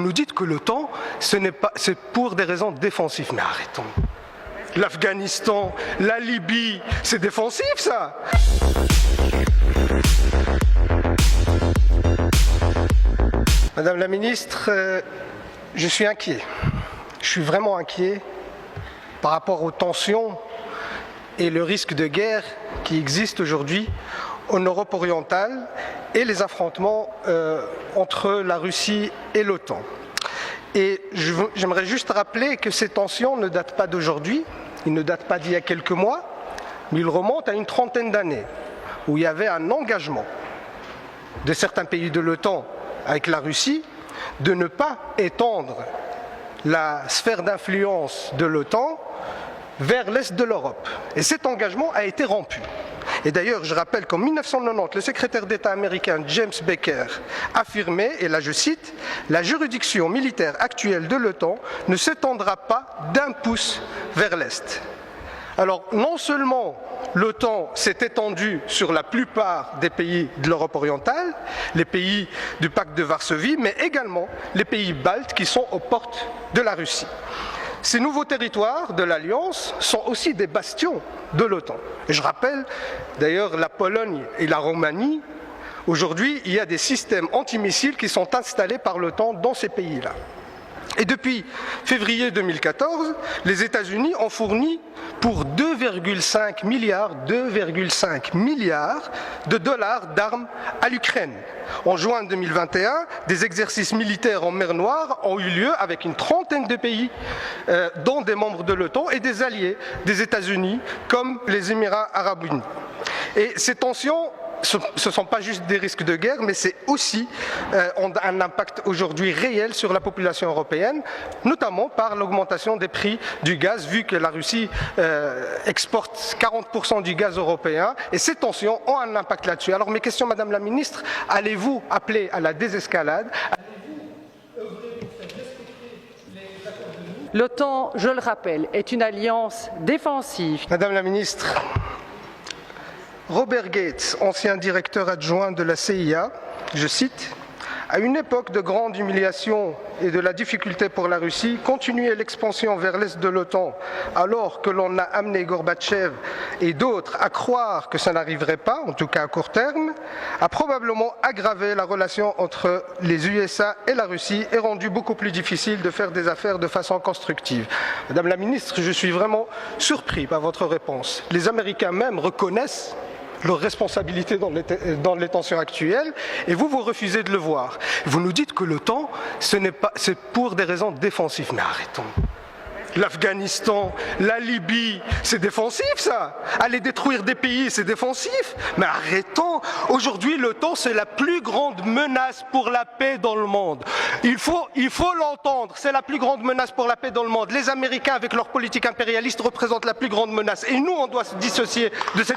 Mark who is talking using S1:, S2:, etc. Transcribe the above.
S1: Vous nous dites que l'OTAN, c'est pour des raisons défensives. Mais arrêtons. L'Afghanistan, la Libye, c'est défensif ça. Madame la ministre, je suis inquiet. Je suis vraiment inquiet par rapport aux tensions et le risque de guerre qui existe aujourd'hui en Europe orientale et les affrontements entre la Russie et l'OTAN. Et j'aimerais juste rappeler que ces tensions ne datent pas d'aujourd'hui, ils ne datent pas d'il y a quelques mois, mais ils remontent à une trentaine d'années, où il y avait un engagement de certains pays de l'OTAN avec la Russie de ne pas étendre la sphère d'influence de l'OTAN vers l'est de l'Europe. Et cet engagement a été rompu. Et d'ailleurs, je rappelle qu'en 1990, le secrétaire d'État américain James Baker affirmait, et là je cite, « La juridiction militaire actuelle de l'OTAN ne s'étendra pas d'un pouce vers l'Est ». Alors, non seulement l'OTAN s'est étendue sur la plupart des pays de l'Europe orientale, les pays du pacte de Varsovie, mais également les pays baltes qui sont aux portes de la Russie. Ces nouveaux territoires de l'Alliance sont aussi des bastions de l'OTAN. Et je rappelle d'ailleurs la Pologne et la Roumanie. Aujourd'hui, il y a des systèmes antimissiles qui sont installés par l'OTAN dans ces pays-là. Et depuis février 2014, les États-Unis ont fourni pour 2,5 milliards de dollars d'armes à l'Ukraine. En juin 2021, des exercices militaires en mer Noire ont eu lieu avec une trentaine de pays, dont des membres de l'OTAN et des alliés des États-Unis, comme les Émirats arabes unis. Et ces tensions, ce ne sont pas juste des risques de guerre, mais c'est aussi un impact aujourd'hui réel sur la population européenne, notamment par l'augmentation des prix du gaz, vu que la Russie exporte 40% du gaz européen, et ces tensions ont un impact là-dessus. Alors mes questions, Madame la Ministre, allez-vous appeler à la désescalade ?
S2: L'OTAN, je le rappelle, est une alliance défensive.
S1: Madame la Ministre, Robert Gates, ancien directeur adjoint de la CIA, je cite, « À une époque de grande humiliation et de la difficulté pour la Russie, continuer l'expansion vers l'est de l'OTAN alors que l'on a amené Gorbatchev et d'autres à croire que ça n'arriverait pas, en tout cas à court terme, a probablement aggravé la relation entre les USA et la Russie et rendu beaucoup plus difficile de faire des affaires de façon constructive. » Madame la Ministre, je suis vraiment surpris par votre réponse. Les Américains même reconnaissent leurs responsabilités dans les tensions actuelles, et vous refusez de le voir. Vous nous dites que l'OTAN, c'est pour des raisons défensives. Mais arrêtons. L'Afghanistan, la Libye, c'est défensif ça. Aller détruire des pays, c'est défensif. Mais arrêtons. Aujourd'hui, l'OTAN, c'est la plus grande menace pour la paix dans le monde. Il faut l'entendre. C'est la plus grande menace pour la paix dans le monde. Les Américains, avec leur politique impérialiste, représentent la plus grande menace. Et nous, on doit se dissocier de cette...